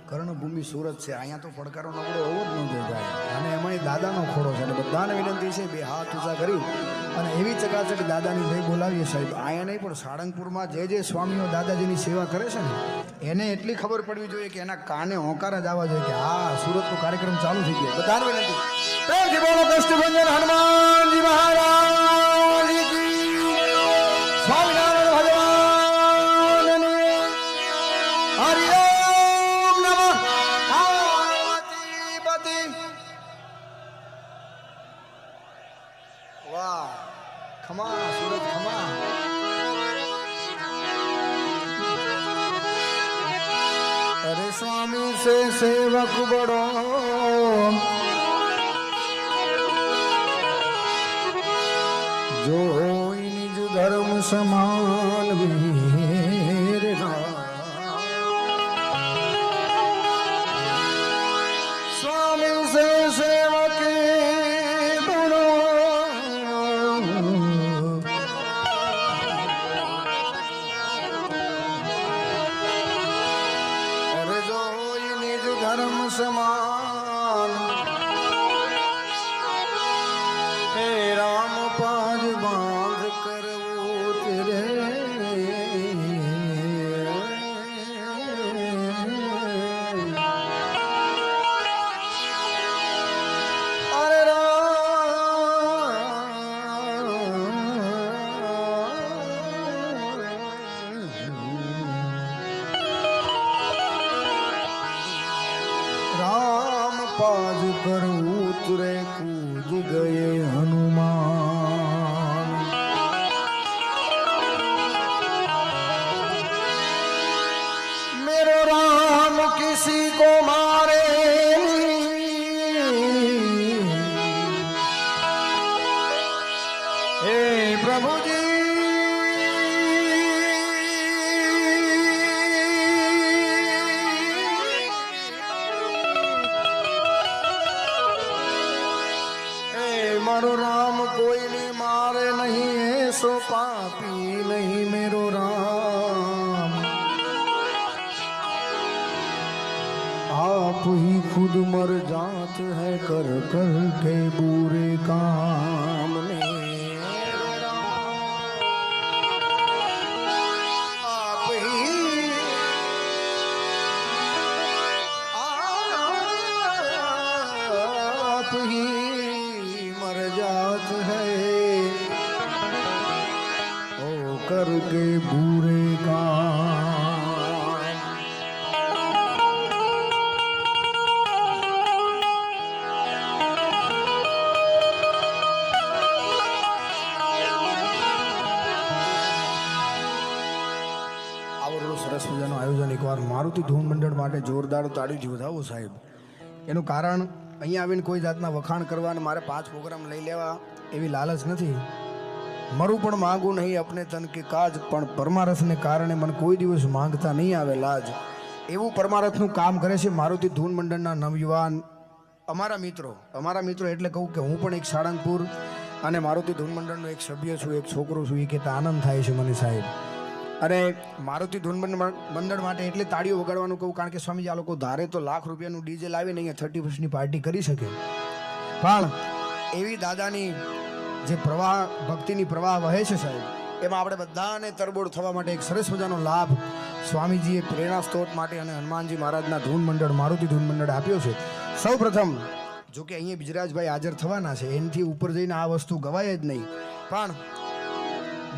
કર્ણભૂમિ સુરત છે, અહીંયા તો પડકારો નબળો હોવો જ ન જોઈએ. અને એમાંય દાદાનો ખોડો છે, એટલે બધાને વિનંતી છે બે હાથ ઊંચા કરી અને એવી ચકાચક દાદાની જય બોલાવીએ સાહેબ. અહીંયા નહીં પણ સાળંગપુરમાં જે સ્વામીઓ દાદાજીની સેવા કરે છે ને એને એટલી ખબર પડવી જોઈએ કે એના કાને હોંકાર જ આવવા જોઈએ કે હા સુરતનો કાર્યક્રમ ચાલુ થઈ ગયો. બધાને વિનંતી પ્રેમથી બોલો કષ્ટભંજન હનુમાનજી મહારાજ કી સ્વામિનારાયણ ભગવાનની હરિ ઓમ નમઃ પાર્વતીપતિ. વાહ ખમા સુરત ખમા. अरे स्वामी से सेवक बड़ो जो होई निज धर्म समान वीर स्वामी से सेवक बड़ो धर्म समान हे राम पाज बांध कर तेरे अरे राम पाज कर उतरे कूद गए हनुमान. मेरो राम किसी को मारे हे प्रभु जी मारो राम कोई नहीं मारे नहीं ऐसो पापी नहीं मेरो राम. आप ही खुद मर जात है कर कर के बुरे काम में. आप ही मर जात है ओ करके बुरे काम. આવડું સરસ મજાનું આયોજન એકવાર મારુતિ ધૂન મંડળ માટે જોરદાર તાળીથી વધાવો સાહેબ. એનું કારણ અહીંયા આવીને કોઈ જાતના વખાણ કરવા અને મારે 5 પ્રોગ્રામ લઈ લેવા એવી લાલચ નથી. મરું પણ માંગું નહીં અપને તન કે કાજ, પણ પરમારથને કારણે મને કોઈ દિવસ માંગતા નહીં આવે લાજ. એવું પરમારથનું કામ કરે છે મારુતિ ધૂન મંડળના નવયુવાન અમારા મિત્રો એટલે કહું કે હું પણ એક સાળંગપુર અને મારુતિ ધૂન મંડળનો એક સભ્ય છું, એક છોકરો છું. એ કહેતા આનંદ થાય છે મને સાહેબ. અને મારુતિ ધૂન મંડળ માટે એટલે તાળીઓ વગાડવાનું કહું કારણ કે સ્વામીજી આ લોકો ધારે તો લાખ રૂપિયાનું ડીજે લાવીને અહીંયા 31st પાર્ટી કરી શકે, પણ એવી દાદાની જે પ્રવાહ ભક્તિની પ્રવાહ વહે છે સાહેબ એમાં આપણે બધાને તરબોળ થવા માટે એક સરસ મજાનો લાભ સ્વામીજીએ પ્રેરણા સ્ત્રોત માટે અને હનુમાનજી મહારાજના ધૂન મંડળ મારુતિ ધૂન મંડળ આપ્યો છે. સૌ પ્રથમ જો કે અહીંયા બિજરાજભાઈ હાજર થવાના છે, એનાથી ઉપર જઈને આ વસ્તુ ગવાય જ નહીં, પણ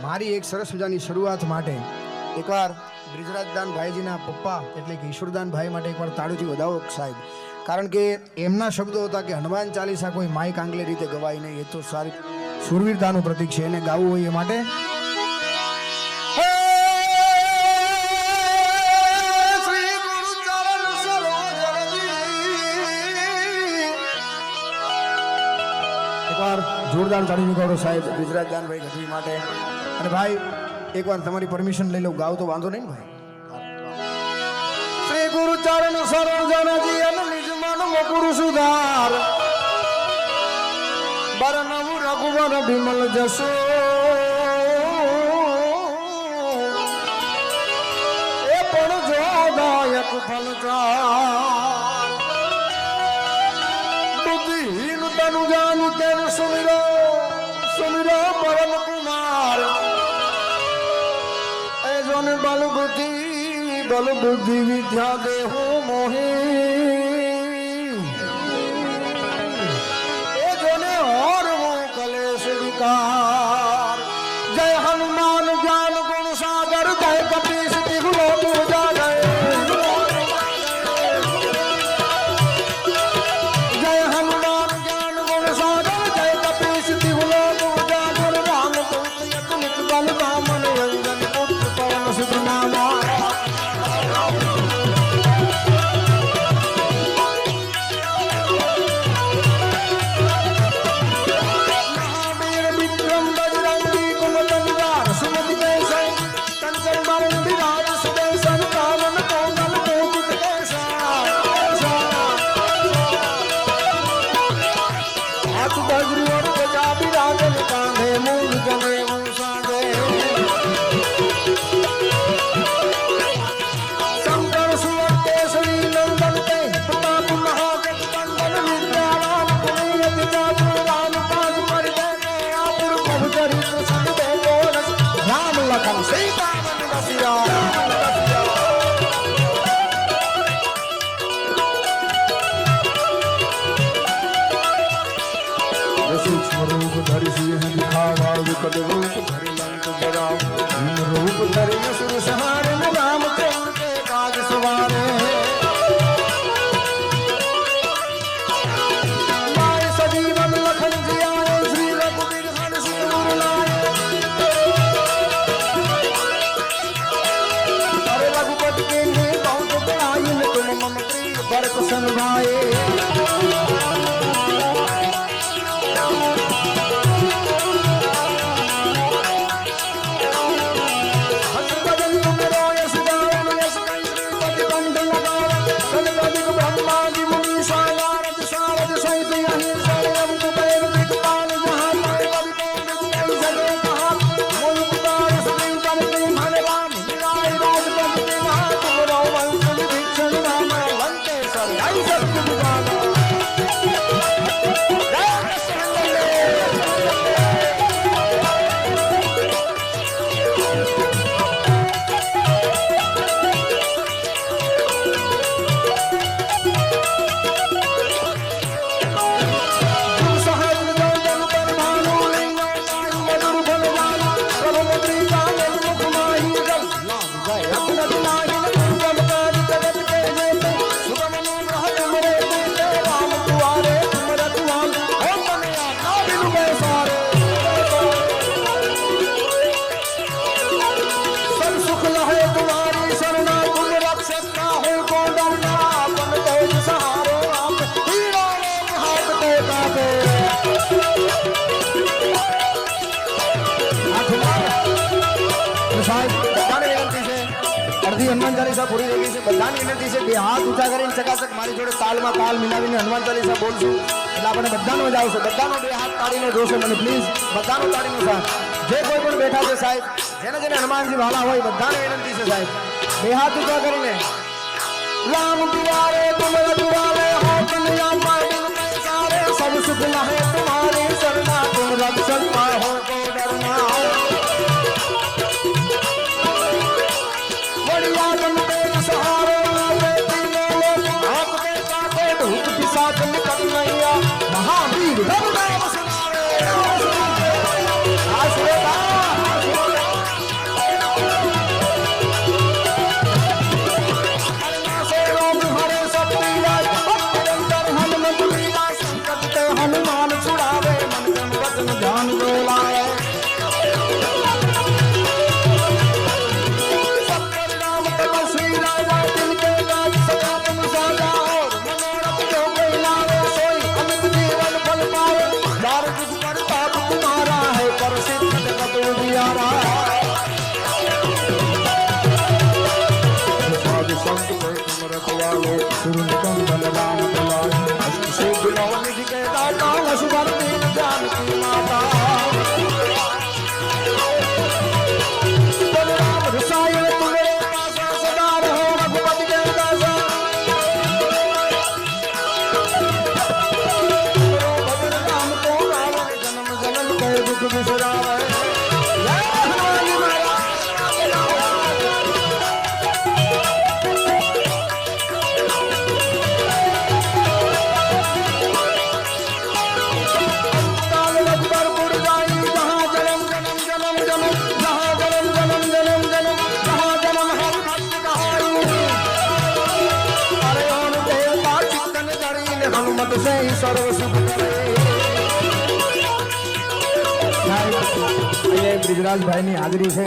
મારી એક સરસ મજાની શરૂઆત માટે એકવાર બ્રિજરાજદાન ભાઈજીના પપ્પા એટલે કે ઈશ્વરદાન ભાઈ માટે એકવાર તાળીથી વધાવો સાહેબ. કારણ કે એમના શબ્દો હતા કે હનુમાન ચાલીસા કોઈ માઇક આંગલે રીતે ગવાય નહીં, એ તો સારી સુરવીરતાનું પ્રતીક છે, એને ગાવું હોય એ માટે એકવાર જોરદાર તાળીનું ગૌરવ સાહેબ બ્રિજરાજદાનભાઈ ગઢવી માટે. અને ભાઈ એકવાર તમારી પરમિશન લઈ લઉં, ગાવ તો વાંધો નહીં ભાઈ. શ્રી ગુરુ ચરણ સરોજનજી અને નિજ મન મુકુર સુધાર બરનવ રઘુવર વિમલ જસો એ પણ જો દાયક ફલ तनु जान तेन सुमिरो सुमिरो परम कुमार ऐजोन बल बुद्धि विद्या देहो मोहे ऐजोने और वो कलेश विकार जय हनुमान ज्ञान गुण सागर जय कपीस तिहुलो पूजा जय जय हनुमान ज्ञान गुण सागर जय कपीस तिहुलो पूजा गुण राम तुलसियत बल बामन रंजन पुत्र पवन सुत नामा महावीर विक्रम बजरंगी कुमतन वार सुमति कैसन कंचन बरन विराज सुदर्शन कामन कोमल कोकुट कैसा हाथ वज्र और गजा विराजन कांधे मूल जने मूसांगे शंकर सुवर केसरी नंदन ते प्रताप महागठबंधन विद्यावान पुनीत चातुर राम काज परिजन आपुर प्रभु चरित्र संग देखो रस राम लखन सीता मन बसिया सूक्ष्म रूप धरि सिंह दिखावा विकट रूप धरि लंक जराव भीम रूप धरि असुर संहारे रामचंद्र के काज सवारे माय सजीवन लखन जियाए श्री रघुवीर हर्ष सिर लाए अरे रघुपति के लिए बहुत बड़ाई तुम मम प्रिय भरत सन भाए हनुमान चालीसा पूरी रेगी से बधानी विनंती से બે હાથ ઊંચા કરીને ચકાચક મારી જોડે તાલમાં તાલ મિલાવીને હનુમાન ચાલીસા બોલશું એટલે આપણે બધાનો જ આવશે બધાનો બે હાથ તાળીને જોશે મને પ્લીઝ બધાનો તાળીનો સાથ જે કોઈ પણ બેઠા છે સાહેબ જેને જેને હનુમાનજી વાલા હોય બધાને વિનંતી છે સાહેબ બે હાથ ઊંચા કરીને રામ दुआरे तुम रखवाले हो दुनिया पावन में सारे सब सुख लहे तुम्हारी शरणा तुम रक्षक पाहो को डरना बढ़िया बनते सहारे आवे तीनों लोग आपके साथे धूप की साथ निकल नैया महावीर रब नाम सुनावे हरे सब पीला બોલે હનુમત સે સર્વ સુખ કરે બ્રિજરાજભાઈ ની હાજરી છે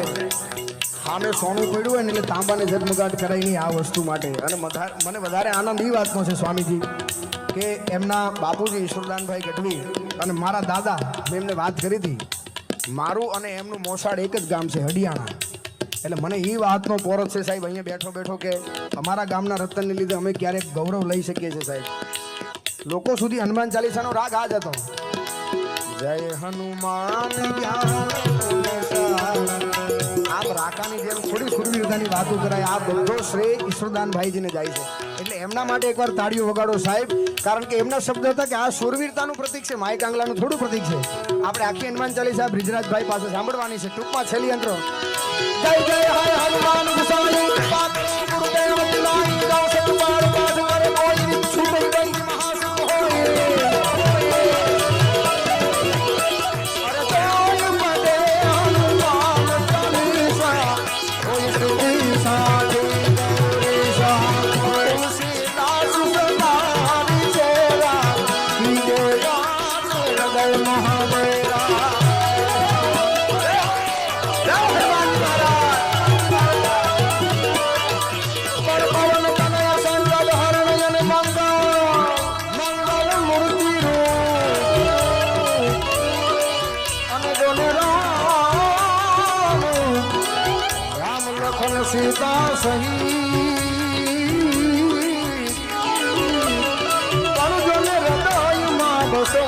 સામે સોનું પડ્યું હોય ને એટલે તાંબાને ઝગમગાટ કરાયની આ વસ્તુ માટે અને મને વધારે આનંદ એ વાતનો છે સ્વામીજી કે એમના બાપુજી ઈશ્વરદાનભાઈ ગઢવી અને મારા દાદા મેં એમને વાત કરી હતી મારું અને એમનું મોસાળ એક જ ગામ છે હડિયાણા એટલે મને એ વાતનો પોરત છે સાહેબ અહીંયા બેઠો બેઠો કે અમારા ગામના રતનને લીધે અમે ક્યારેક ગૌરવ લઈ શકીએ છીએ સાહેબ લોકો સુધી હનુમાન ચાલીસાનો રાગ આ જ હતો જય હનુમાન આમ રાકાની જેમ થોડી સુરવીરતાની વાતો કરાય આ બધો શ્રેય ઈશ્વરદાનભાઈજીને જાય છે એટલે એમના માટે એકવાર તાળીઓ વગાડો સાહેબ કારણ કે એમના શબ્દ હતા કે આ સુરવીરતાનું પ્રતીક છે માય કાંગલાનું થોડું પ્રતીક છે આપણે આખી હનુમાન ચાલીસા બ્રિજરાજભાઈ પાસે સાંભળવાની છે ટૂંકમાં છેલ્લી અંતરો જય જય હરે હનુમાન ગુસાઈ ગુરુદેવ દિલાઈ દાસ કુમાર પાસ કરે કોઈ છૂટે ગઈ મહાસુખ હોય સીતા સહી પરજોને હૃદયમાં બસો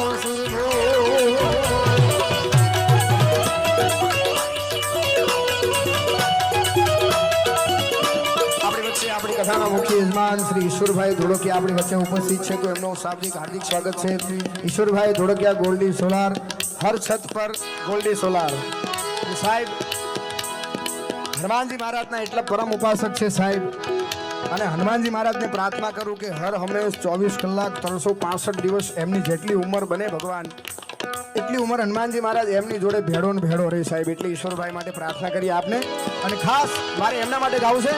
આપણી કથાના મુખ્ય યજમાન શ્રી ઈશ્વરભાઈ ધોળકિયા આપણી વચ્ચે ઉપસ્થિત છે તો એમનું શાબ્દિક હાર્દિક સ્વાગત છે ઈશ્વરભાઈ ધોળકિયા ગોલ્ડી સોલાર હર છત પર ગોલ્ડી સોલાર સાહેબ હનુમાનજી મહારાજના એટલા પરમ ઉપાસક છે સાહેબ અને હનુમાનજી મહારાજને પ્રાર્થના કરું કે હર હંમેશ 24 કલાક 365 દિવસ એમની જેટલી ઉંમર બને ભગવાન એટલી ઉંમર હનુમાનજી મહારાજ એમની જોડે ભેડો ને ભેડો રહે સાહેબ એટલે ઈશ્વરભાઈ માટે પ્રાર્થના કરીએ આપને અને ખાસ મારે એમના માટે ગાવું છે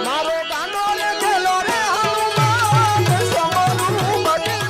મારો કાંડો રે ખેલો રે હનુમાન સમરું બને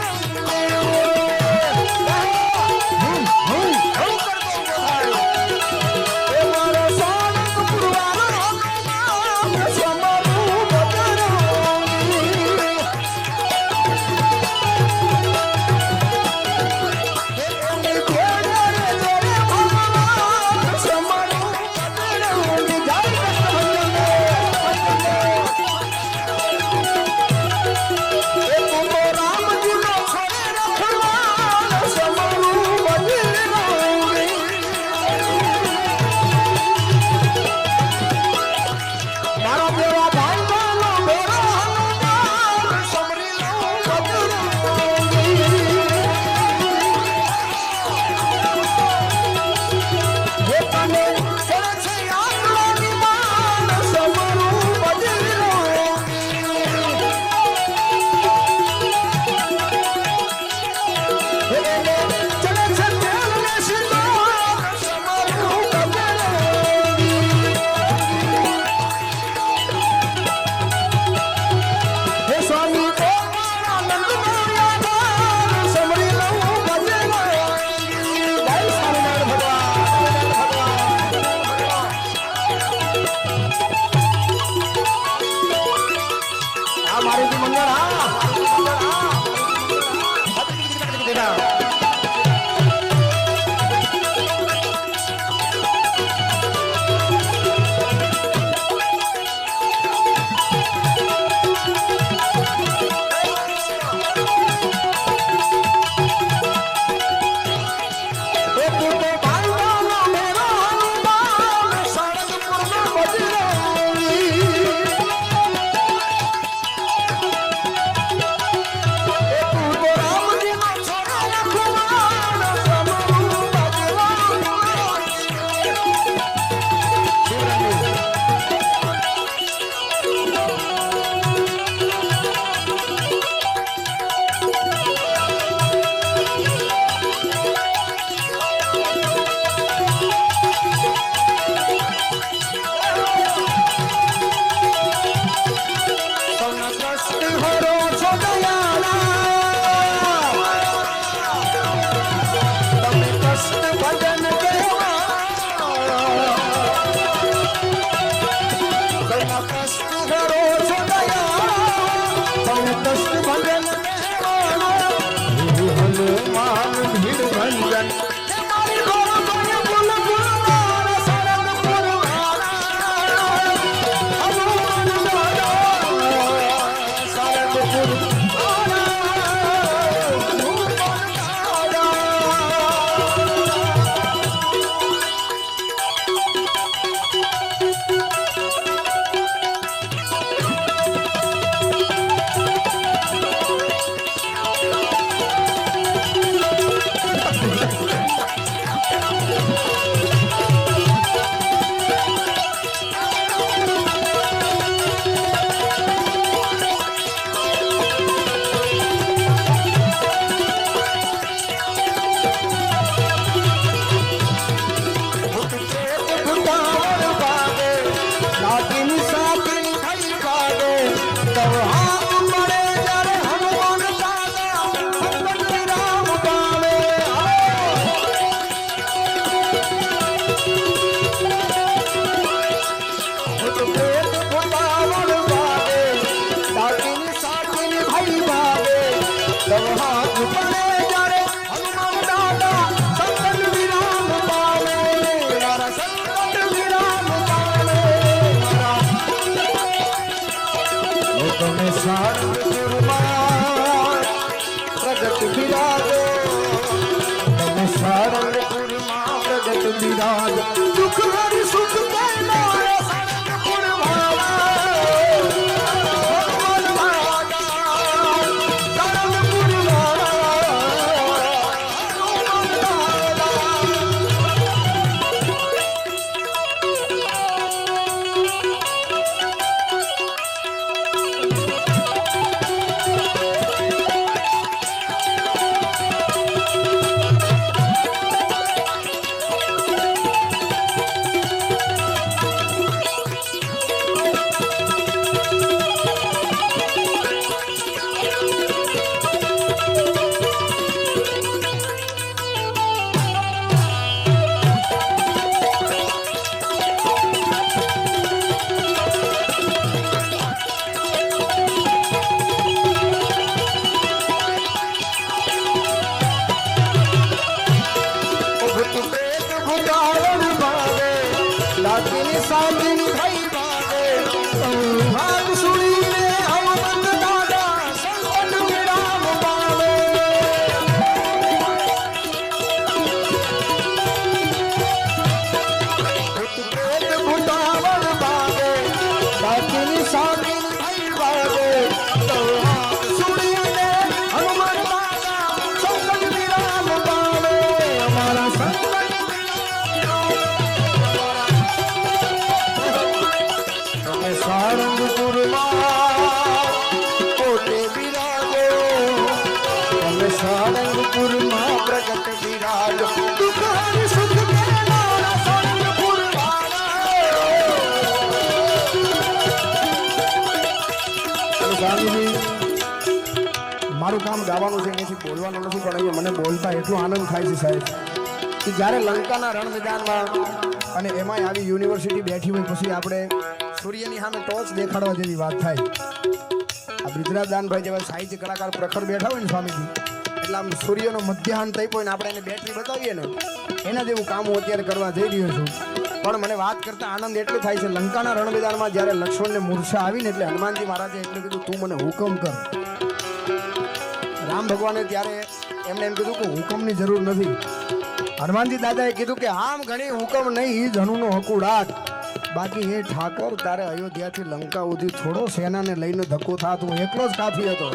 તવ હાથ પડે જ્યારે હનુમાન દાદા સંકટ વિરામ પામે મારા સંકટ વિરામ પામે મારા તમે સારંગપુરમાં પ્રગટ બિરાજો તમે સારંગપુરમાં પ્રગટ બિરાજો દુઃખ હરી સુખ કહેનારા સારંગપુર સાંભળી થઈ બાગે ભાગ સુણીને હનુમંત દાદા સંકટ વિરામ પામે ભૂત પ્રેત ભૂતાવળ ભાગે દાદીની સાંભળી થઈ બાગે ભાગ સુણીને હનુમંત દાદા સંકટ વિરામ પામે અમારા સંકટ સારંગપુરમાં પોતે બિરાજો તમે સારંગપુરમાં પ્રગટ બિરાજો દુઃખ હરી સુખ કહેનારા સારંગપુર સ્વામીજી મારું કામ ગાવાનું છે એથી બોલવાનું નથી પણ અહીંયા મને બોલતા એટલો આનંદ થાય છે સાહેબ કે જ્યારે લંકાના રણ મેદાનમાં અને એમાંય આવી યુનિવર્સિટી બેઠી હોય પછી આપણે સૂર્યની સામે ટોચ દેખાડવા જેવી વાત થાય આ બ્રિજરાજ દાનભાઈ જેવા સાહિત્ય કલાકાર પ્રખર બેઠા હોય ને સ્વામીજી એટલે આમ સૂર્યનો મધ્યાહન થઈ હોય ને આપણે એને બેટરી બતાવીએ ને એના જેવું કામ હું અત્યારે કરવા જઈ રહ્યો છું પણ મને વાત કરતા આનંદ એટલો થાય છે લંકાના રણ મેદાનમાં જ્યારે લક્ષ્મણને મૂર્છા આવીને એટલે હનુમાનજી મહારાજે એટલું કીધું તું મને હુકમ કર રામ ભગવાને ત્યારે એમને એમ કીધું કે હુકમની જરૂર નથી હનુમાનજી દાદાએ કીધું કે આમ ઘણી હુકમ નહીં ઈ જનુનો હકુડાટ બાકી એ ઠાકર તારે અયોધ્યાથી લંકા સુધી થોડો સેનાને લઈને ધક્કો થાત હું એકલો જ કાફી હતો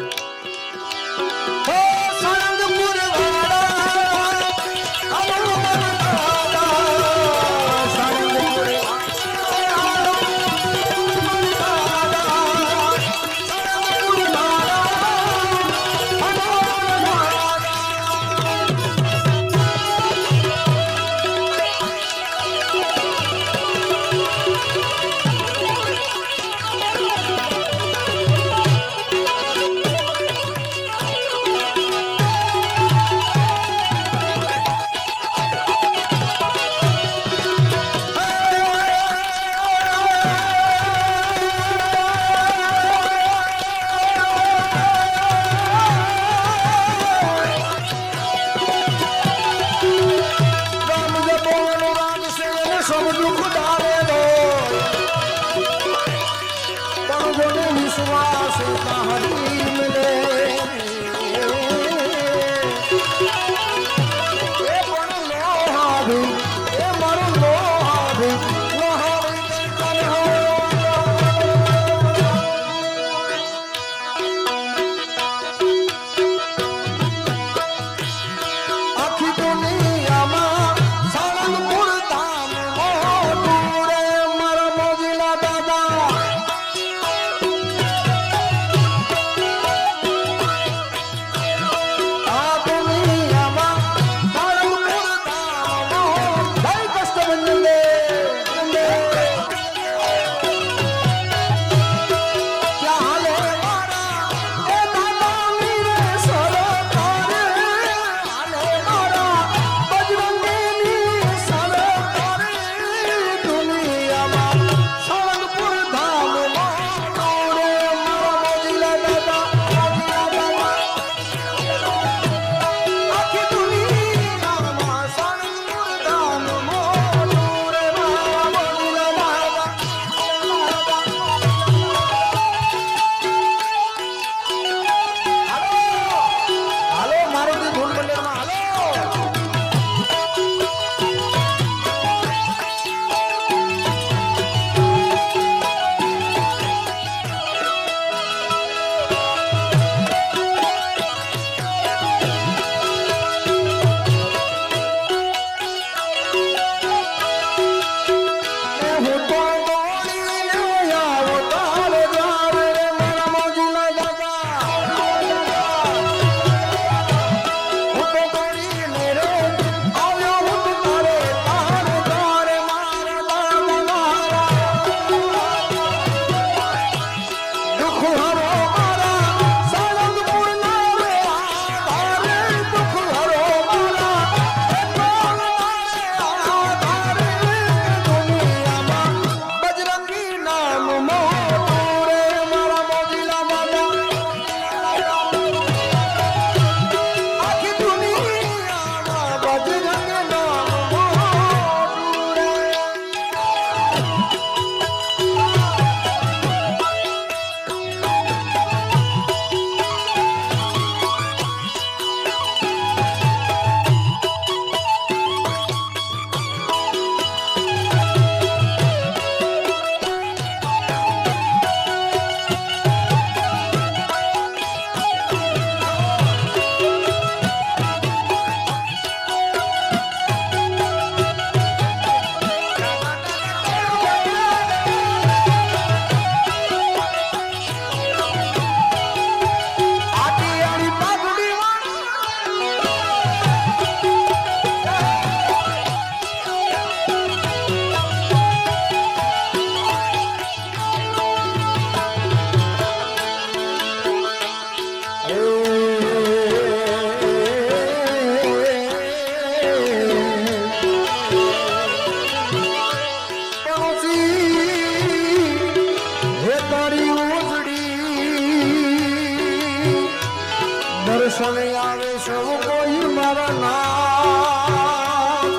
દર્શન આવે સૌ કોઈ મારા નામ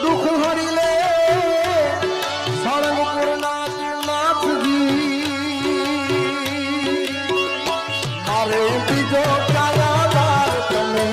દુઃખ હરી લે સાળંગપુરના નાથજી મારે બીજો કાયાદાર તમે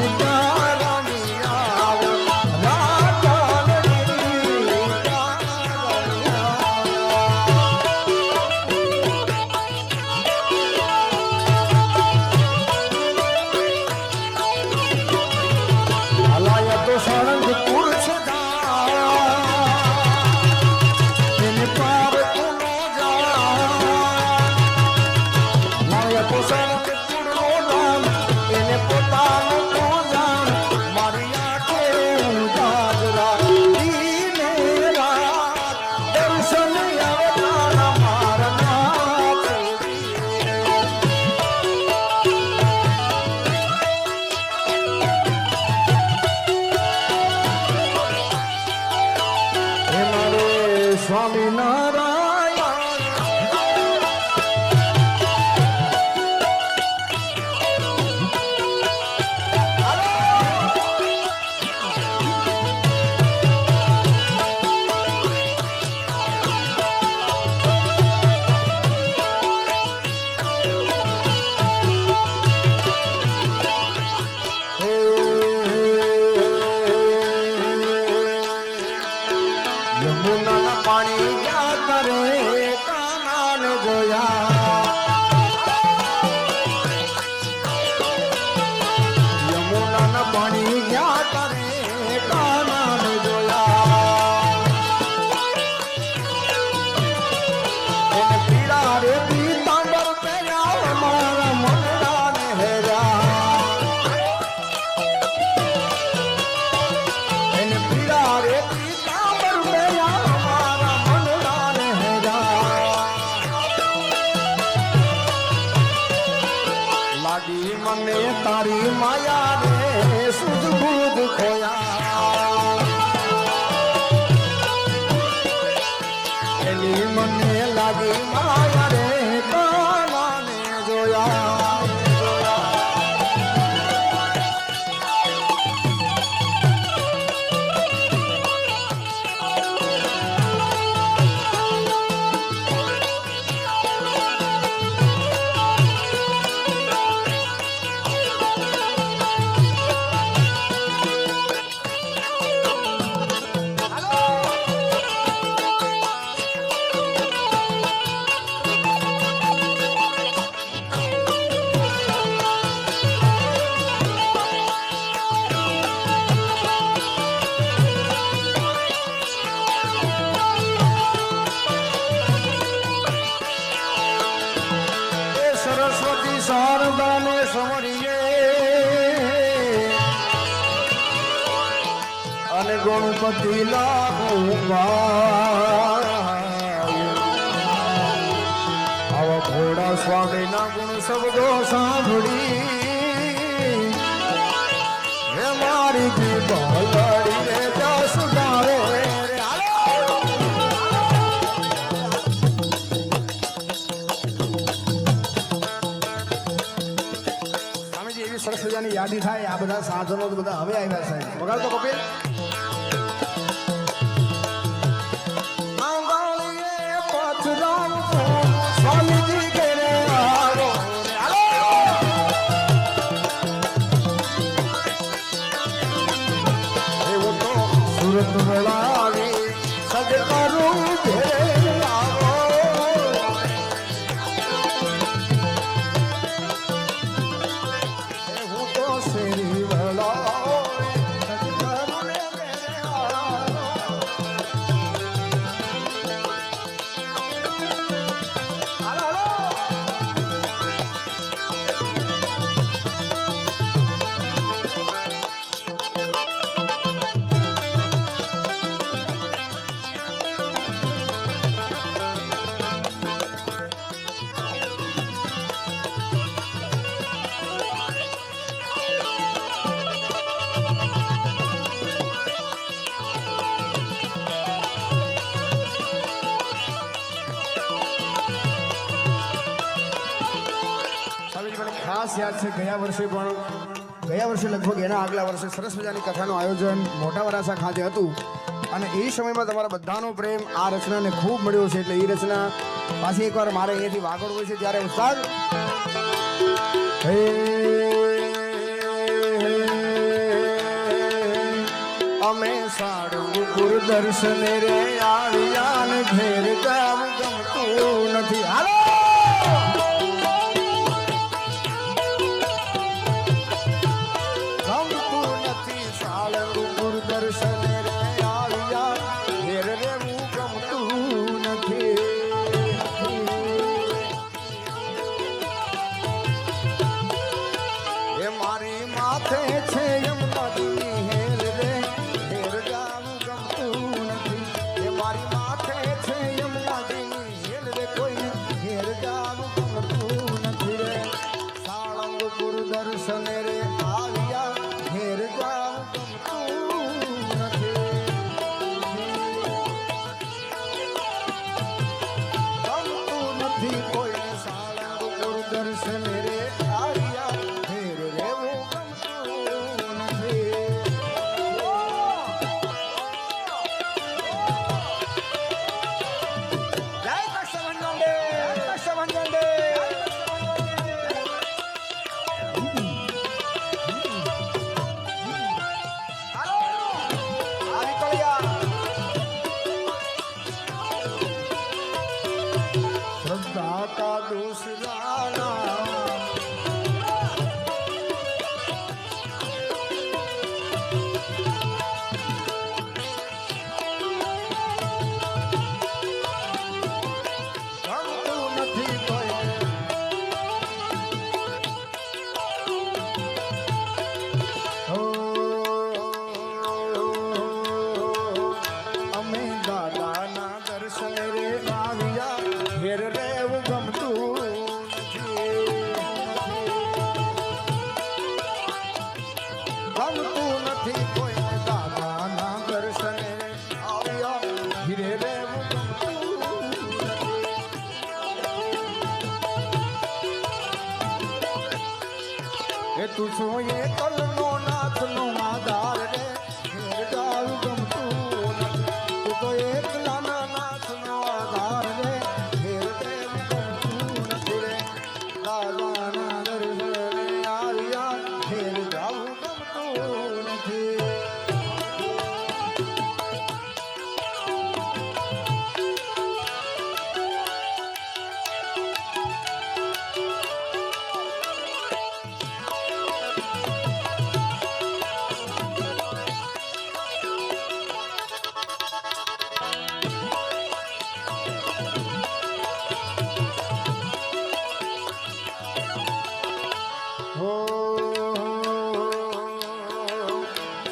તારી માયા રે સુધ બુધ ખોયા એની મને લાગી માયા રે કાનાને જોયા શારદાને સમરીએ અને ગણપતિ લાગો આવા ઘોડા સ્વામીના ગુણ શબ્દો સાંભળી હે મારી જીભ હલાડી રે જસ ગાવે સરસ મજાની યાદી થાય આ બધા સાધનો બધા હવે આવ્યા સાહેબ વગાડ તો કપિલ સ્વામીજી કરે એવું તો સુરત બોલાવી સજ કરું ખાસ યાદ છે ગયા વર્ષે લગભગ એના આગલા વર્ષે સરસ મજાની કથાનું આયોજન મોટા વરાસા ખાતે હતું અને એ સમયમાં તમારા બધાનો પ્રેમ આ રચનાને ખૂબ મળ્યો છે એટલે એ રચના પાછી એકવાર મારે અહીંયાથી વાગડ હોય છે ત્યારે ઉસ્તાદ અમે સાળંગપુર દર્શને રે આવ્યા ને ઘેર ગામ ગમતું નથી હાલો ગમતું નથી સાળંગપુર દર્શને રે આવ્યા ઘેર રેવું ગમતું નથી એ મારી માથે છે એમ નદી હેર રે ઘેર ગામ ગમતું નથી એ મારી માથે છે એમ નદી હેર રે કોઈ ઘેર ગામ ગમતું નથી રે સાળંગપુર દર્શને રે આવ્યા ઘેર ગામ ગમતું નથી ગમતું નથી કોઈ સાળંગપુર દર્શને રે આવ્યા ઘેર રેવું ગમતું નથી જય કૃષ્ણભંજન દેવ કૃષ્ણભંજન દેવ હાલો આવી કળિયા શ્રદ્ધા કા દૂસરા ગમતું નથી કોઈ અમે દાદાના દર્શન રે આવ્યા ઘેર રેવું ગમતું નથી ગમતું નથી કોઈ દાદાના દર્શન રે આવ્યા ઘેર રેવું ગમતું નથી એ તું શું એ કલનો નાથનો આધાર રે ઘેર ગાવ ગમતું નથી તું તો એકલાના નાથનો આધાર રે ઘેર દેવ ગમતું નથી રે દાદાના દર્શને આવ્યા ઘેર ગાવ ગમતું નથી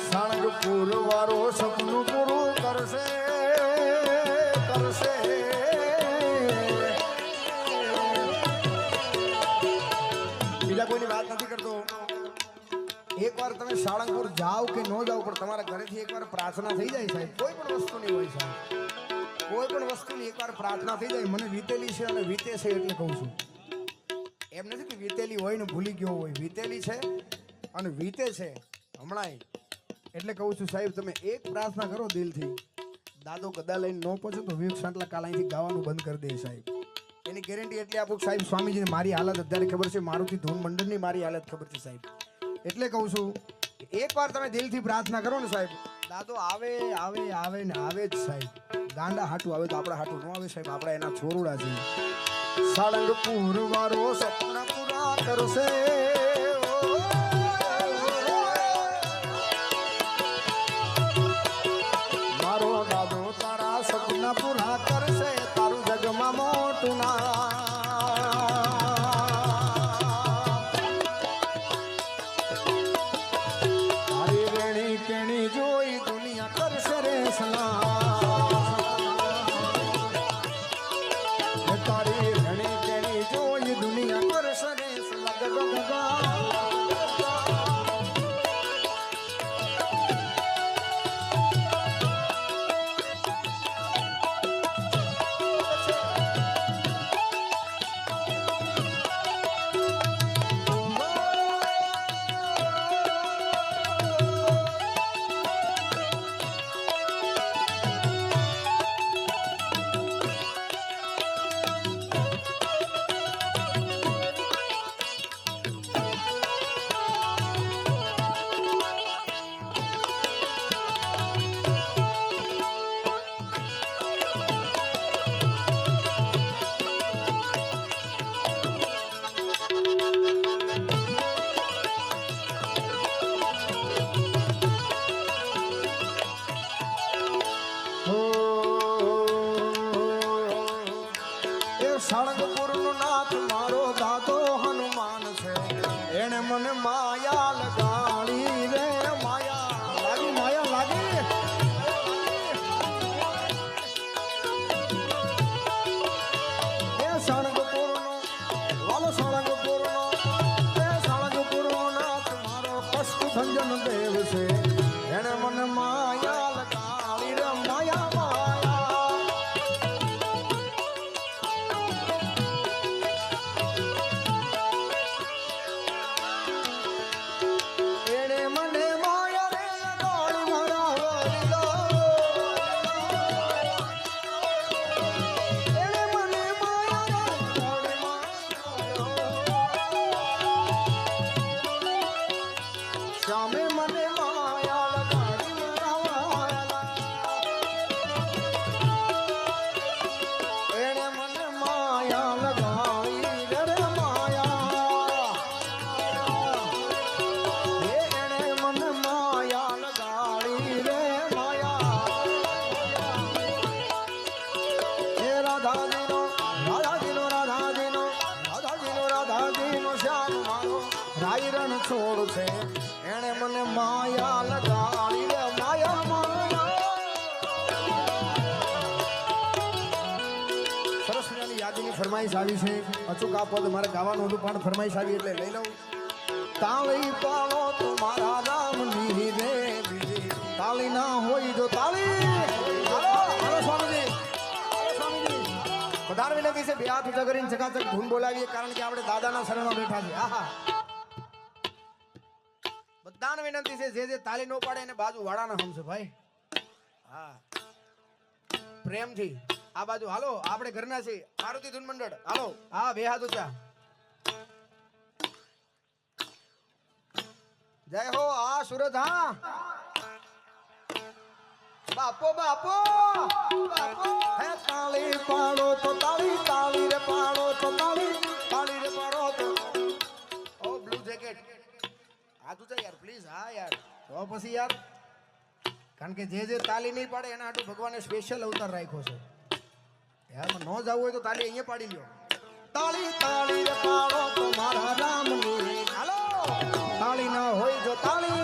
સાળંગપુર વાળો સપનું પૂરું કરશે કરશે બીજા કોઈની વાત નથી કરતો એકવાર તમે સાળંગપુર જાઓ કે ન જાઓ પણ તમારા ઘરેથી એકવાર પ્રાર્થના થઈ જાય સાહેબ કોઈ પણ વસ્તુની હોય સાહેબ કોઈ પણ વસ્તુની એકવાર પ્રાર્થના થઈ જાય મને વીતેલી છે અને વીતે છે એટલે કહું છું એમ નથી કે વીતેલી હોય ને ભૂલી ગયો હોય વીતેલી છે અને વીતે છે હમણાં એટલે કહું છું સાહેબ તમે એક પ્રાર્થના કરો દિલથી દાદો ગદા લઈને ન પહોંચો તો વિવેક સાંટલા કાલ અહીંથી ગાવાનું બંધ કરી દે સાહેબ એની ગેરંટી એટલી આપું સાહેબ સ્વામીજીને મારી હાલત અત્યારે ખબર છે મારુતિ ધૂન મંડળની મારી હાલત ખબર છે સાહેબ એટલે કહું છું એકવાર તમે દિલથી પ્રાર્થના કરો ને સાહેબ દાદો આવે આવે આવે ને આવે જ સાહેબ ગાંડા હાટું આવે તો આપણા હાટું ન આવે સાહેબ આપણા એના છોરુડા છે સાળંગપુર વાળો સપના પૂરા કરશે મારો દાદો તારા સપના પૂરા કરશે તારું જગમાં મોટું ના તારી રેણી કેણી જોઈ દુનિયા કરશે રે સલામ તારી રેણી કેણી જોઈ દુનિયા કરશે રે સલામ મને માયા લગાડી રે માયા લાગી માયા લાગી એ સણગપુરનો વાલો સણગપુરનો એ સણગપુરનો નાથ મારો કષ્ટ ભંજન દેવ છે એને મને માયા લગાડી રે માયા માયા એને મને માયા રે લગાડી મારા વડીલો એને મને માયા રે લગાડી શ્યામે મને માયા લગાડી મારા એને મને માયા લગાડી રે માયા એને મને માયા લગાડી રે માયા હે રાધાજીનો રાધાજીનો રાધાજીનો રાધાજીનો રાધાજીનો શ્યામ મારો રાઈ રણ છોડ છે એને મને માયા લગાડી રે માયા માયા સરસ મજાની યાદીની ફરમાઈશ આવી છે અચૂક આ પદ મારે ગાવાનું હતું પણ ફરમાઈશ આવી એટલે લઈ લઉં તાળી પાડો તો મારા રામની રે બીજી તાળી ના હોય જો તાળી હાલો હાલો સ્વામીજી હાલો સ્વામીજી વધારે વિનંતી છે બે હાથ ઊંચા કરીને ચકાચક ધૂન બોલાવીએ કારણ કે આપણે દાદાના શરણમાં બેઠા છે આહા બધાને વિનંતી છે જે તાળી નો પાડે એને બાજુ વાળાના હમશે ભાઈ હા પ્રેમથી આ બાજુ હાલો આપણે ઘરના છે મારુતિ ધૂન મંડળ હાલો હા બે હાથ ઊંચા જય હો આ સુરત હા બાપો બાપો બાપો હે તાળી પાડો તો તાળી તાળી રે પાડો તો તાળી તાળી રે પાડો તો ઓ બ્લુ જેકેટ આ તું યાર પ્લીઝ હા યાર તો પછી યાર કારણ કે જે તાલી નહીં પાડે એના હાટુ ભગવાને સ્પેશિયલ અવતાર રાખ્યો છે યાર ન જવું હોય તો તાલી અહીંયા પાડી લ્યો તાળી તાળી રે પાડો તો મારા રામની હાલો તાળી ના હોય જો તાળી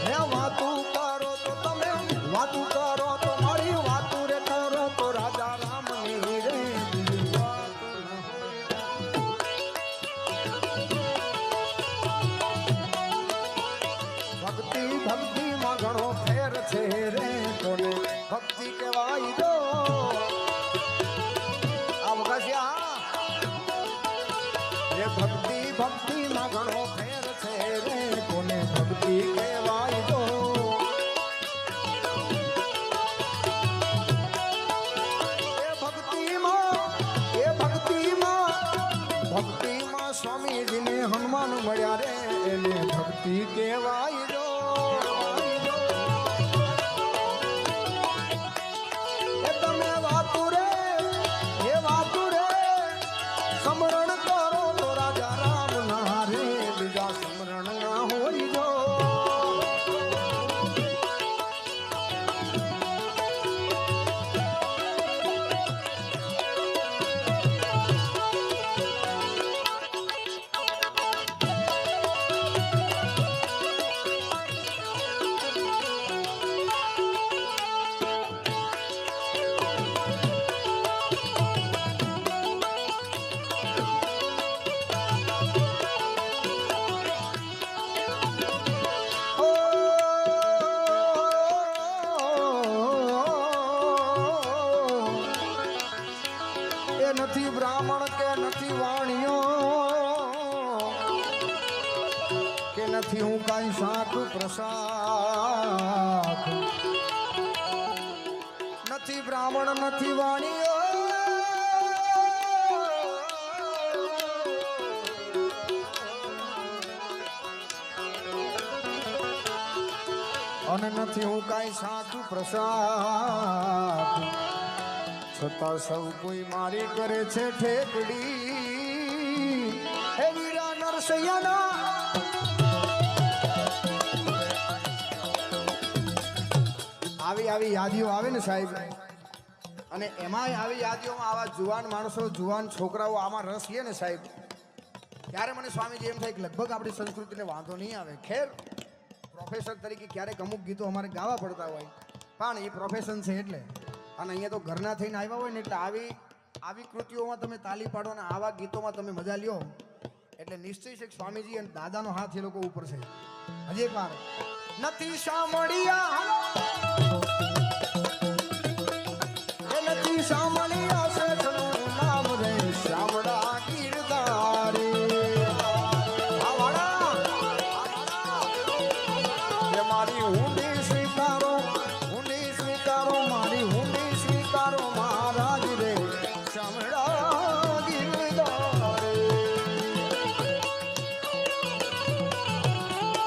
હે વાતું કરો તો તમે વાતું કરો તો મારી વાતું રે કરો તો રાજા રામની રે ભક્તિ ભક્તિ માં ઘણો ફેર છે રે કોને ભક્તિ કહેવાય દો આવકાશ્યા એ ભક્તિ ભક્તિ માં ઘણો ફેર છે રે કોને ભક્તિ કહેવાય દો એ ભક્તિમાં સ્વામીજીને હનુમાન મળ્યા રે એને ભક્તિ કહેવાય દો એ તમે વાતું રે સમરણ કરો તો રાજા રામ ના રે બીજા સમરણ ના હોય જો નથી બ્રાહ્મણ કે નથી વાણિયો કે નથી હું કાંઈ શાક પ્રસાદ નથી બ્રાહ્મણ નથી વાણિયો અને નથી હું કાંઈ સાચું પ્રસાદ છતાં સૌ કોઈ મારી કરે છે ઠેકડી હે વીરા નરસૈયાના આવી યાદીઓ આવે ને સાહેબ અને એમાંય આવી યાદીઓમાં આવા જુવાન માણસો જુવાન છોકરાઓ આમાં રસ લે ને સાહેબ, ત્યારે મને સ્વામીજી એમ થાય કે લગભગ આપણી સંસ્કૃતિને વાંધો નહીં આવે. ખેર પ્રોફેસર તરીકે ક્યારેક અમુક ગીતો અમારે ગાવા પડતા હોય, પણ એ પ્રોફેશન છે એટલે. અને અહીંયા તો ઘરના થઈને આવ્યા હોય ને એટલે આવી કૃતિઓમાં તમે તાલી પાડો અને આવા ગીતોમાં તમે મજા લ્યો એટલે નિશ્ચય છે કે સ્વામીજી અને દાદાનો હાથ એ લોકો ઉપર છે. હજી એક વાર નથી સાંભળ્યા નથી સાંભળ્યા શેઠનું નામ રે શામળા ગીરધારે. મારી ઊંડી સ્વીકારો મારી ઊંડી સ્વીકારો મહારાજ રે શામળા ગીરધારે.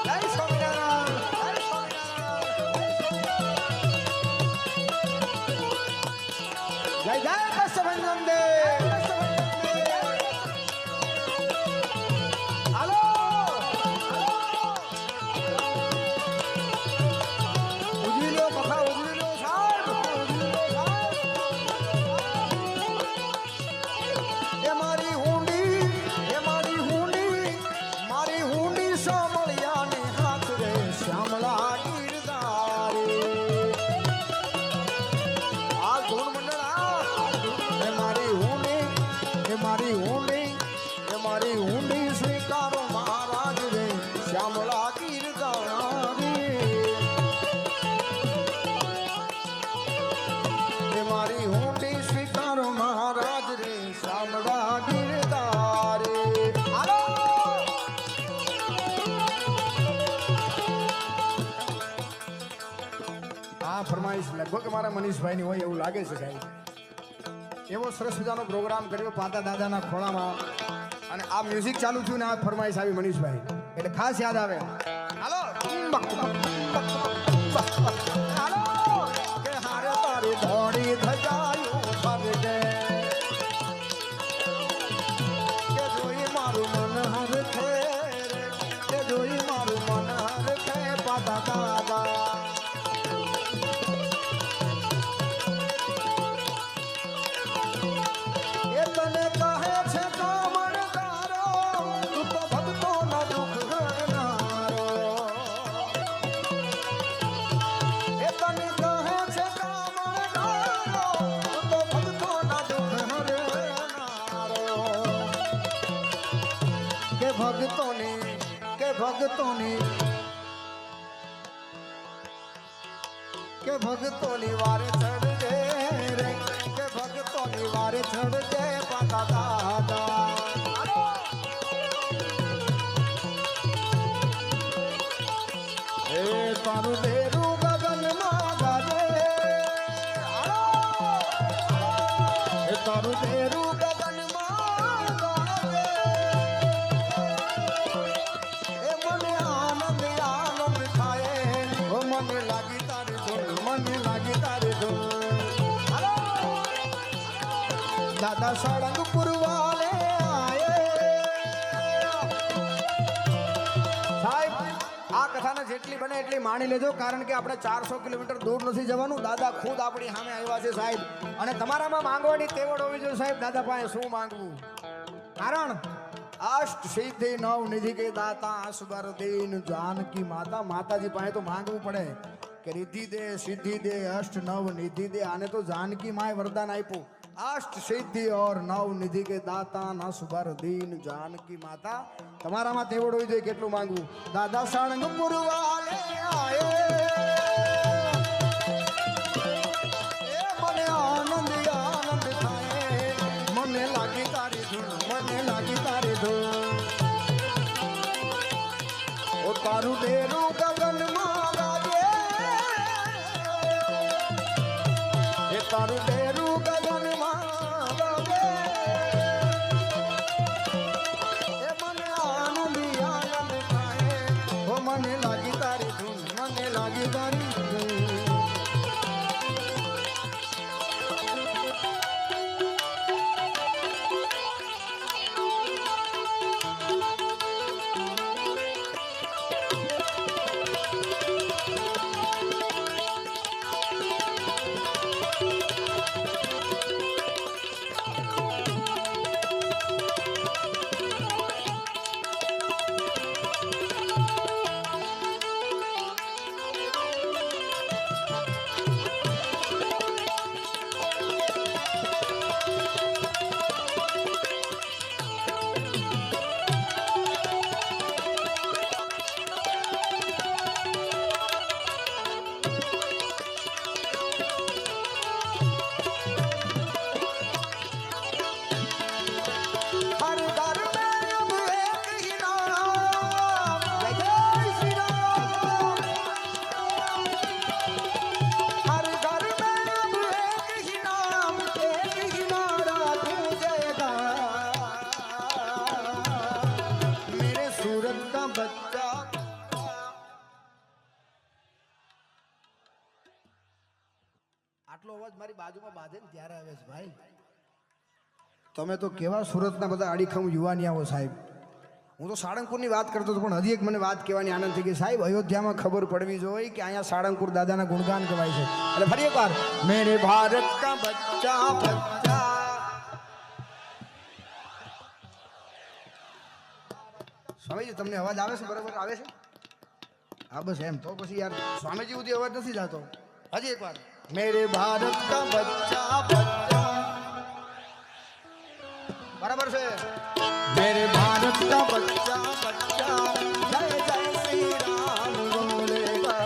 જય સ્વામિનારાયણ, જય સ્વામિનારાયણ, જય જય કૃષ્ણ દેવ. હાલો ઉજવી લો બખા, ઉજવી લો સાહેબ, ઉજવી લો સાહેબ. એ મારી ઊંડી સાંભળ્યા ને હાથ રે શામળા ગીરધારે. આ ધૂન મંડળ મારી ઊંડી સ્વીકારો મહારાજ રે શ્યામળા ગીરધારે. મારી ઊંડી સ્વીકારો મહારાજ રે શ્યામળા ગીરધારે. હાલો આ ફરમાઈશ લગભગ મારા મનીષભાઈની હોય એવું લાગે છે સાહેબ. એવો સરસ મજાનો પ્રોગ્રામ કર્યો પાતા દાદાના ખોળામાં અને આ મ્યુઝિક ચાલુ થયું ને આ ફરમાઈશ આવી મનીષભાઈ એટલે ખાસ યાદ આવે. હાલો હાલો કે હારે તારી દોડી ધજાયું ફરજે કે જોઈ મારું મન હર થે કે જોઈ મારું મન હર થે પાતા દાદા. તને કહે છે કામણદારો તું તો ભક્તોના દુઃખ હરનારો. એ તને કહે છે કામણદારો તું તો ભક્તોના દુઃખ હરનારો. કે ભક્તોની વારે ચડજે રે કે ભક્તોની વારે ચડજે પાતા દાદા. એ તારું દેરું ગગનમાં ગાજે એ તારું દેરું ગગનમાં ગાજે. એ મને આનંદ થાય ઓ મને લાગી તારી ધૂન મને લાગી તારી ધૂન. દાદા સાળંગપુર વાલે આયે. સાહેબ આ કથાને જેટલી બને એટલી માણી લેજો કારણ કે આપણે 400 કિલોમીટર દૂર નથી જવાનું. દાદા ખુદ આપણી સામે આવ્યા છે સાહેબ અને તમારામાં માંગવાની તેવડ હોવી જોઈએ સાહેબ. દાદા પાસે શું માંગવું? કારણ અષ્ટ સિદ્ધિ નવ નિધિ કે દાતા અસબર દીન જાનકી માતા. માતાજી પાસે તો માંગવું પડે કે રિદ્ધિ દે સિદ્ધિ દે અષ્ટ નવ નિધિ દે. આને તો જાનકી માએ વરદાન આપ્યું अष्ट सिद्धि और नव निधि के दाता नसबर दीन जानकी माता. તમારામાં તેવડ હોય જોઈએ કેટલું માંગવું. દાદા સાળંગપુર વાલે આયે એ મને આનંદ થાય મને લાગી તારી ધૂન મને લાગી તારી ધૂન. ઓ તારું દેરું ગગનમાં ગાજે એ તારું દેરું ગગનમાં ગાજે. એ મને આનંદ થાય ઓ મને લાગી તારી ધૂન મને લાગી તારી ધૂન. બાજુમાં બાંધે ને ત્યારે આવે છે ભાઈ. તમે તો કેવા સુરતના બધા અડીખમ યુવાનિયાઓ સાહેબ. હું તો સાળંગપુરની વાત કરતો હતો પણ હજી એક મને વાત કહેવાની આનંદ થઈ ગઈ સાહેબ. અયોધ્યામાં ખબર પડવી જોઈએ કે અહીંયા સાળંગપુર દાદાના ગુણગાન ગવાય છે. એટલે ફરી એકવાર મેરે ભારત કા બચ્ચા બચ્ચા. સ્વામીજી તમને અવાજ આવે છે? બરાબર આવે છે? હા બસ એમ તો પછી યાર સ્વામીજી સુધી અવાજ નથી જતો. હજી એકવાર મેરે ભારત કા બચ્ચા બચ્ચા. બરાબર છે. मेरे भारत का बच्चा बच्चा जय जय श्री राम बोलेगा.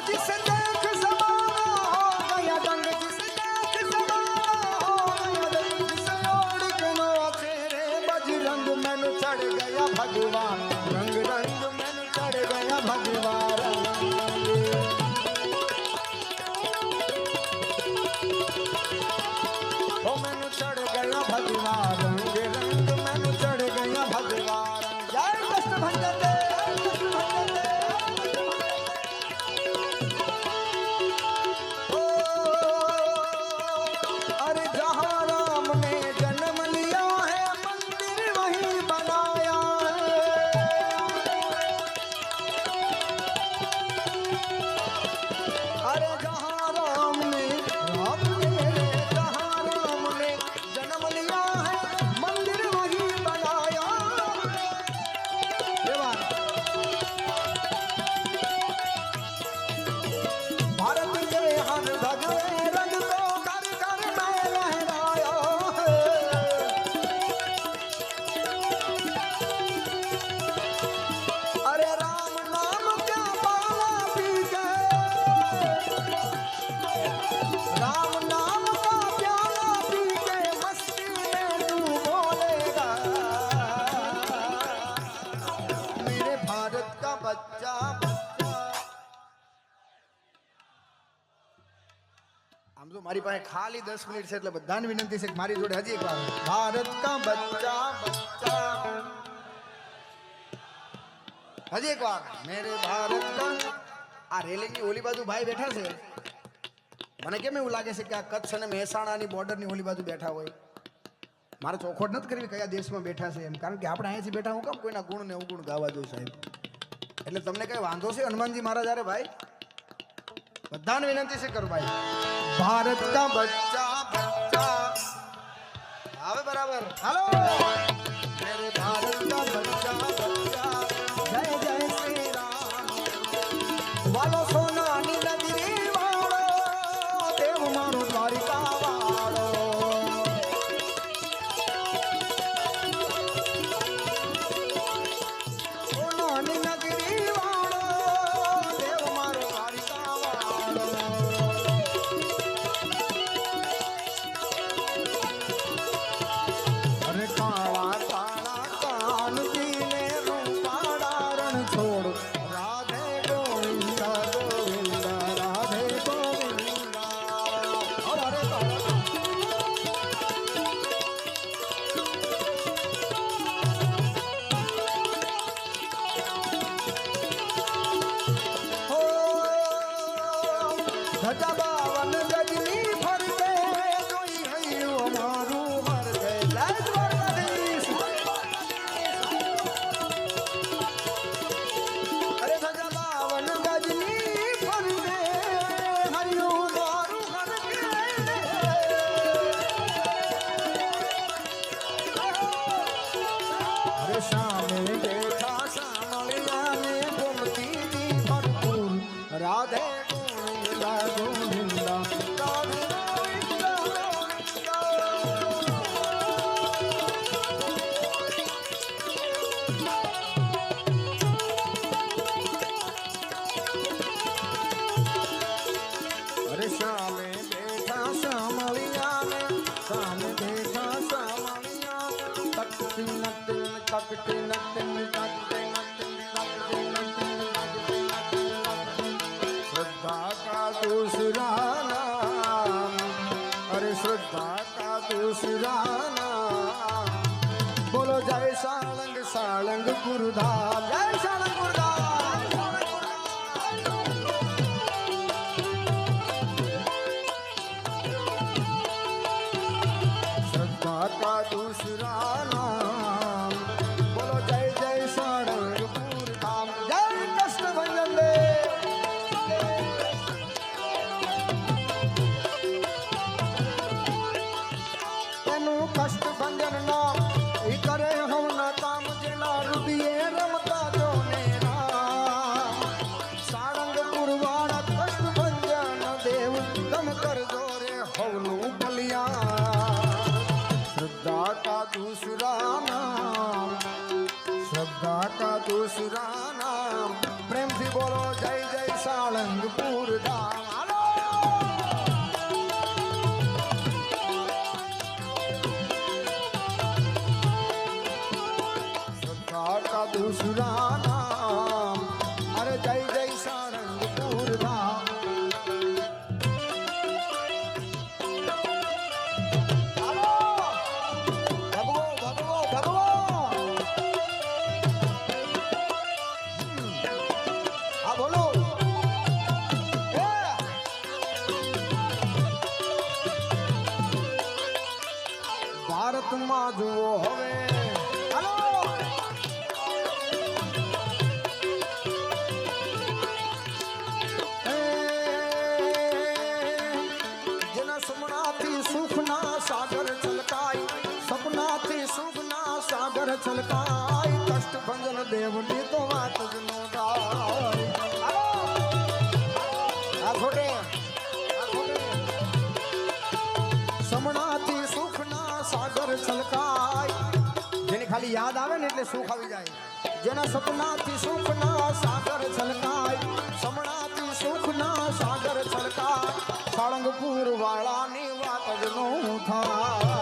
जिसे देख ज़माना हो गया दंग, जिसे देख ज़माना हो गया दंग, जिसे ओढ़ के नाचे रे बजरंग मैंने चढ़ गया भगवान रंग रंग मैंने चढ़ गया भगवान. मैंने चढ़ गया भगवान रंग रंग मैंने चढ़ गया भगवान. जय कृष्ण भंजते अरे जहाँ राम ने जन्म लिया है मंदिर वहीं बनाया है. अरे जहाँ राम ने जन्म लिया है मंदिर वहीं बनाया. भारत के हर भगवे रंग को कर कर मैं लहराया है. अरे राम नाम क्या पाला पी के, राम नाम का प्याला पी के मस्ती में तू बोलेगा. मेरे भारत का बच्चा बच्चा. આમ તો મારી પાસે ખાલી 10 મિનિટ છે એટલે બધાને વિનંતી છે કે મારી જોડે હજી એક વાર ભારત કા બચ્ચા બચ્ચા. હજી એક વાર મેરે ભારત કા. આ રેલિંગની ઓલી બાજુ ભાઈ બેઠા છે. મને કેમ એવું લાગે છે કે આ કચ્છ અને મહેસાણાની બોર્ડરની ઓલી બાજુ બેઠા હોય. મારે ચોખવટ નથી કરવી કયા દેશમાં બેઠા છે એમ, કારણ કે આપણે અહીંયાથી બેઠા હું કામ કોઈના ગુણ ને અવગુણ ગાવા જોઈએ સાહેબ. એટલે તમને કઈ વાંધો છે હનુમાનજી મહારાજ અરે ભાઈ? બધાને વિનંતી છે કર ભાઈ ભારત કા બચ્ચા બચ્ચા. હવે બરાબર હાલો. મેરે ભારત કા બચ્ચા બચ્ચા જય જય શ્રી રામ. વાલો સોનાની નગરી વાળો દેવ મારો દ્વારિકા વાળો. સોનાની નગરી વાળો દેવ મારો દ્વારિકા વાળો. અરે કાળા કાળા કાનજી ને રૂપાળા રણ છોડ રાધે ગોવિંદા ગોવિંદા રાધે ગોવિંદા. અરે કાળા ધજા બાવન ગજની ફરતે જોઈ હૈયું અમારું હરતે. જય દ્વારકાધીશ. અરે ધજા બાવન ગજની ફરતે હૈયું અમારું હરતે. અરે સામે બેઠા સામળિયા ને ગોમતી ની ભરપૂર રાધે ગોવિંદા ગોવિંદા રાધે ગોવિંદા ગોવિંદા. અરે સામે બેઠા સામળિયા ને સામે બેઠા સામળિયા તકતી નકતી તકતી નકતી તકતી श्रद्धा का दूसरा नाम. अरे श्रद्धा का दूसरा नाम. बोलो जय साळंग साळंग गुरुधाम. जय साळंग गुरुधाम. श्रद्धा का दूसरा नाम बोलो जय जय सारंगपुर धाम जय कष्टभंजन देव तेनु कष्टभंजन नाम ही करे हम ना काम जेना रुदिए रमता जो नेरा सारंगपुर वाला कष्टभंजन देव दम कर दो रे हवनु बलिया श्रद्धा का दूसरा नाम श्रद्धा का दूसरा नाम प्रेम से बोलो जय जय सारंगपुर धाम हेलो श्रद्धा का दूसरा नाम अरे जय जय सारंगपुर धाम ભારતમાં જુઓ હવે હાલો જેના સપનાથી સુખના સાગર છલકાય સપનાથી સુખના સાગર છલકાય કષ્ટભંજન દેવની તો વાત જ નો થાય હાલો આ ખોટે સમણાથી સુખના સાગર છલકાય જેને ખાલી યાદ આવે ને એટલે સુખ આવી જાય જેના સપનાથી સુખના સાગર છલકાય સમણાથી સુખના સાગર છલકાય સાળંગપુર વાળાની વાત જ નો થાય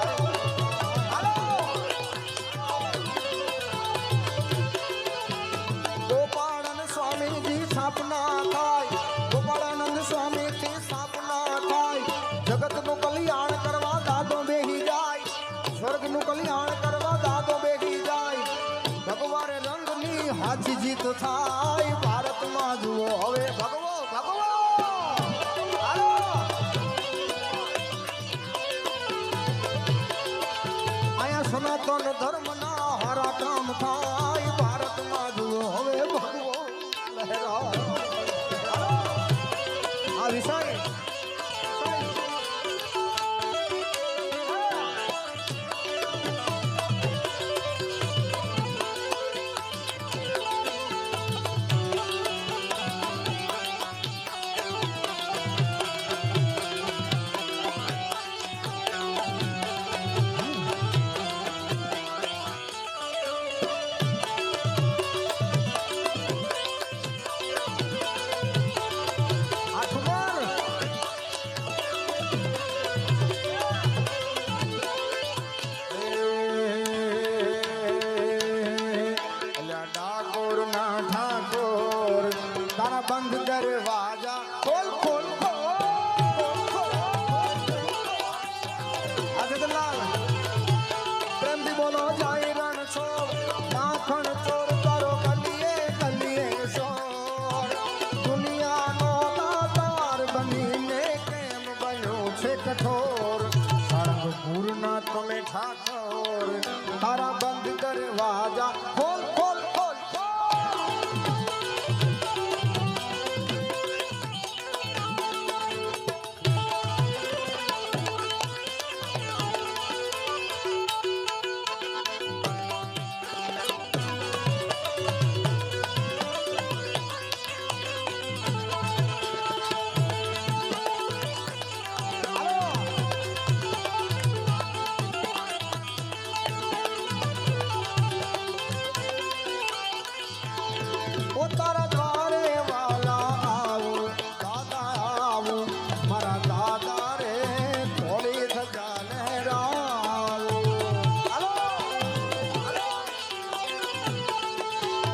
ગોપાળાનંદ સ્વામીજી સ્થાપના થાય ગોપાળાનંદ સ્વામીથી સ્થાપના થાય જગતનું કલ્યાણ કરવા દાદો બેહી જાય સ્વર્ગનું કલ્યાણ કરવા દાદો બેહી જાય ભગવાન રંગની હાથી જીત થાય ભારતમાં જુઓ હવે ભગવો ભગવો હાલો આયા સનાતન ધર્મના હારા કામ થાય ભારતમાં જુઓ હવે ભગવો લહેરા આ વિષય બંધ દરવાજા ખોલ ખોલ આજદલાલ પ્રેમથી બોલો જાય રણ છોડ નાખણ ચોર કરો ગલીએ ગલીએ ચોર દુનિયાનો દાતાર બનીને કેમ બન્યો છે કઠોર સારંગપુરના તમે ઠાકોર તારા બંધ દરવાજા ખોલ ખોલ તારા દ્વારે વાલા આવો દાદા આવો મારા દાદા રે થોડી સજા લહેરાવો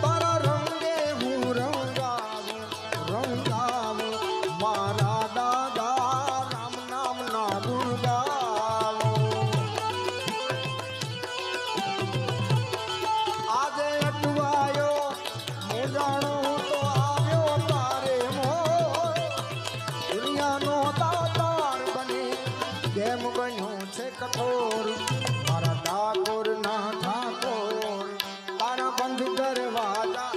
તારા રંગે હું રંગાવું મારા દાદા રામ નામ ના ગુણ ગાવું આજે અટવાયો જાણો તો આવ્યો તારે મોર દુનિયાનો દાતાર બની કેમ બન્યો છે કઠોર મારા ડાકોર ના ઠાકોર તારા બંધ દરવાજા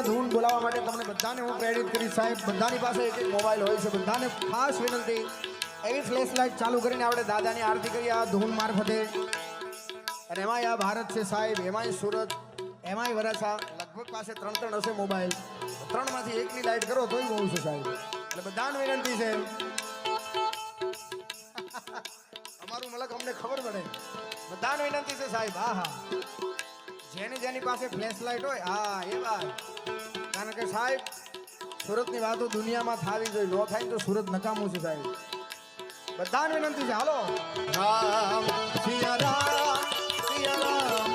ધૂન બોલાવવા માટે તમને બધાને હું પ્રેરિત કરી સાહેબ બધાની પાસે એક એક મોબાઈલ હોય છે બધાને ખાસ વિનંતી એવી ફ્લેશ લાઇટ ચાલુ કરીને આપણે દાદાની આરતી કરી આ ધૂન મારફતે અને એમાંય આ ભારત છે સાહેબ એમાંય સુરત એમાંય વરાછા લગભગ પાસે 3 હશે મોબાઈલ 3માંથી એકની લાઇટ કરો તોય બહુ છે સાહેબ એટલે બધાને વિનંતી છે અમારું મલક અમને ખબર પડે બધાને વિનંતી છે સાહેબ હા હા જેની પાસે ફ્લેશ લાઇટ હોય હા એ વાત કારણ કે સાહેબ સુરતની વાતો દુનિયામાં થવી જોઈએ ન થાય તો સુરત નકામું છે સાહેબ બધાને વિનંતી છે હાલો રામ સિયા રામ સિયા રામ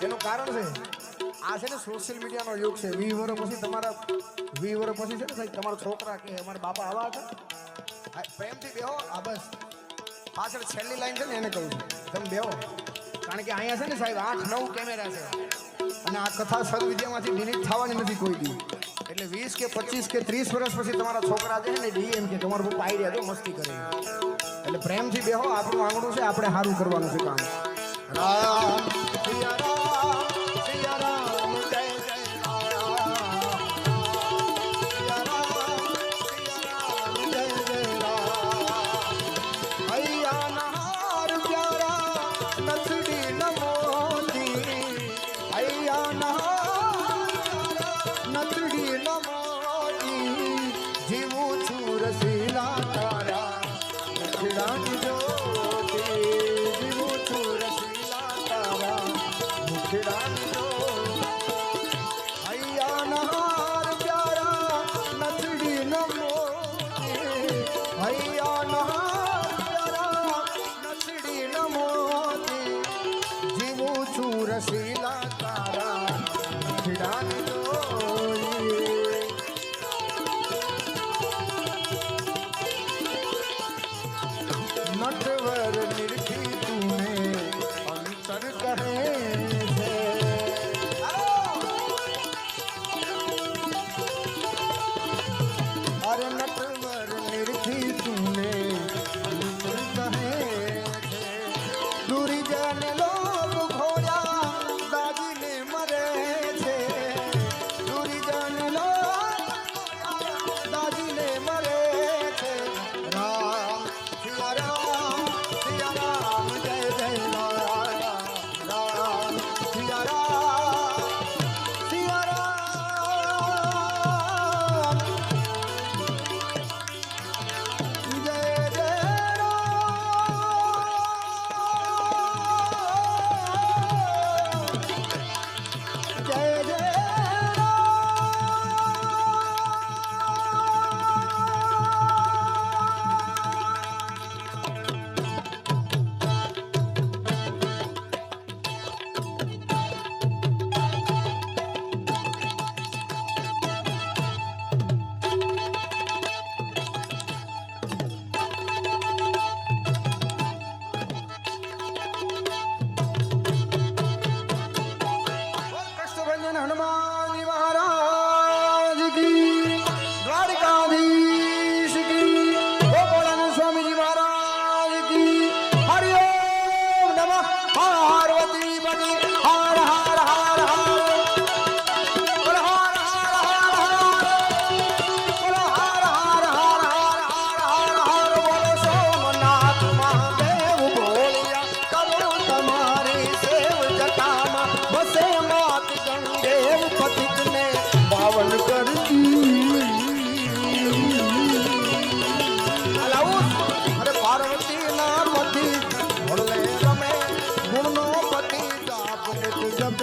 એનું કારણ છે આ છે ને સોશિયલ મીડિયાનો યુગ છે 20 વર્ષ પછી તમારા 20 વર્ષ પછી છે ને સાહેબ તમારા છોકરા કે અમારા બાપા આવા હતા પ્રેમથી બેહો આ બસ પાછળ છેલ્લી લાઈન છે ને એને કહું છું તમે બેહો કારણ કે અહીંયા છે ને સાહેબ 8-9 કેમેરા છે અને આ કથા સદવિદ્યામાંથી ડિલીટ થવાની નથી કોઈ દી એટલે 20 કે 25 કે 30 વર્ષ પછી તમારા છોકરા છે ને ડીએમ કે તમારું પપ્પા આવી રહ્યા તો મસ્તી કરે એટલે પ્રેમથી બેહો આપણું આંગણું છે આપણે સારું કરવાનું છે કામ રામ સિયા રામ સિયા રામ જય જય રામ સિયા રામ જય જય રામ હૈયા નહાર પ્યારા નથડી નમોતી હૈયા નહાર નથડી નમોતી જીવું છું રસીલા તારા નથડાની જોતી જીવું છું રસીલા તારા નથડાની હૈયા નહાર પ્યારા નથડી નમોતી હૈયા નહાર પ્યારા નથડી નમોતી જીવું છું રસીલા તારા નથડાની नटवर निर्खी तूने अंतर कहे थे સપે